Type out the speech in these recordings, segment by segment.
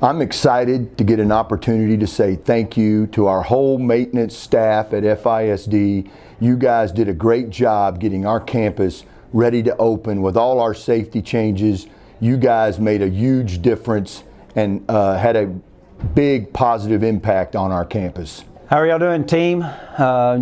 I'm excited to get an opportunity to say thank you to our whole maintenance staff at FISD. You guys did a great job getting our campus ready to open with all our safety changes. You guys made a huge difference and had a big positive impact on our campus. How are y'all doing, team?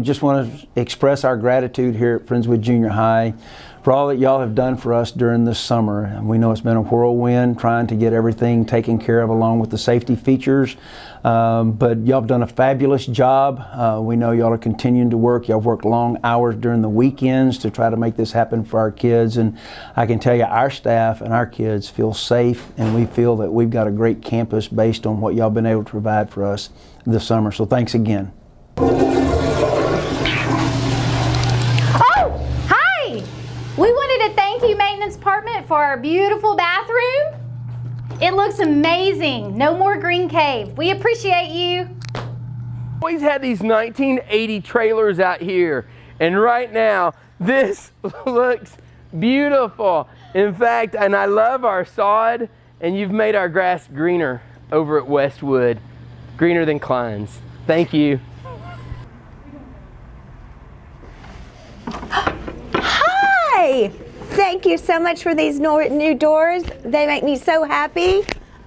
Just want to express our gratitude here at Friendswood Junior High for all that y'all have done for us during this summer. We know it's been a whirlwind trying to get everything taken care of along with the safety features, but y'all have done a fabulous job. We know y'all are continuing to work. Y'all have worked long hours during the weekends to try to make this happen for our kids, and I can tell you our staff and our kids feel safe, and we feel that we've got a great campus based on what y'all been able to provide for us this summer. So thanks again. We wanted to thank you, Maintenance Department, for our beautiful bathroom. It looks amazing. No more green cave. We appreciate you. Always had these 1980 trailers out here, and right now this looks beautiful. In fact, and I love our sod, and you've made our grass greener over at Westwood, greener than Klein's. Thank you. Thank you so much for these new doors. They make me so happy.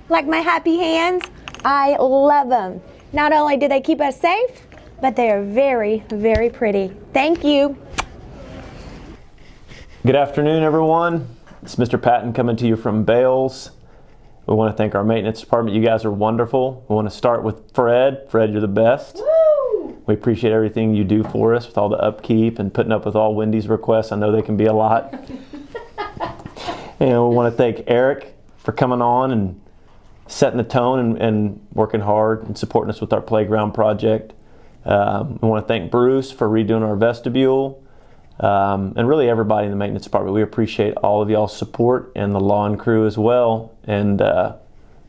Like my happy hands, I love them. Not only do they keep us safe, but they are very, very pretty. Thank you. Good afternoon, everyone. It's Mr. Patton coming to you from Bales. We want to thank our maintenance department. You guys are wonderful. We want to start with Fred. Fred, you're the best. Woo! We appreciate everything you do for us with all the upkeep and putting up with all Wendy's requests. I know they can be a lot. And we want to thank Eric for coming on and setting the tone and working hard and supporting us with our playground project. We want to thank Bruce for redoing our vestibule. And really everybody in the maintenance department. We appreciate all of y'all's support and the lawn crew as well. And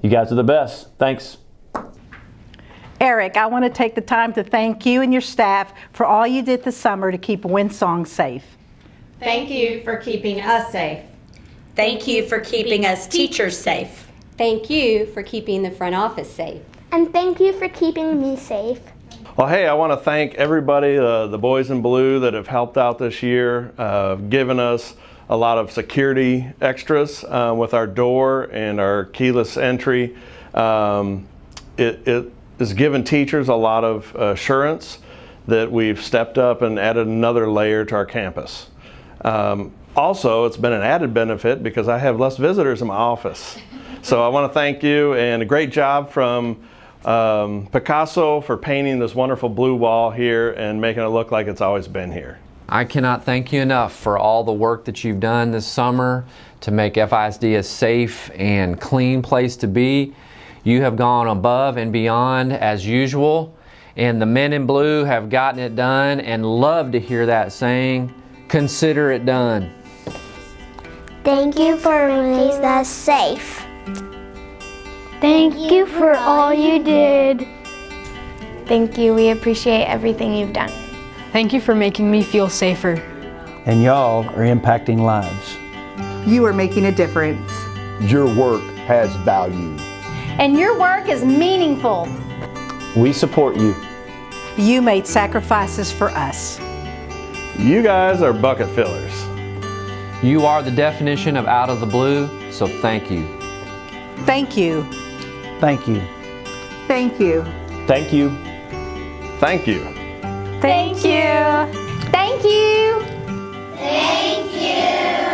you guys are the best. Thanks. Eric, I want to take the time to thank you and your staff for all you did this summer to keep Windsong safe. Thank you for keeping us safe. Thank you for keeping us teachers safe. Thank you for keeping the front office safe. And thank you for keeping me safe. Well, hey, I want to thank everybody, the boys in blue that have helped out this year, given us a lot of security extras with our door and our keyless entry. It has given teachers a lot of assurance that we've stepped up and added another layer to our campus. Also, it's been an added benefit because I have less visitors in my office. So I want to thank you, and a great job from Picasso for painting this wonderful blue wall here and making it look like it's always been here. I cannot thank you enough for all the work that you've done this summer to make FISD a safe and clean place to be. You have gone above and beyond as usual, and the men in blue have gotten it done, and love to hear that saying, consider it done. Thank you for making us safe. Thank you for all you did. Thank you. We appreciate everything you've done. Thank you for making me feel safer. And y'all are impacting lives. You are making a difference. Your work has value. And your work is meaningful. We support you. You made sacrifices for us. You guys are bucket fillers. You are the definition of out of the blue, so thank you. Thank you. Thank you. Thank you. Thank you. Thank you. Thank you. Thank you. Thank you.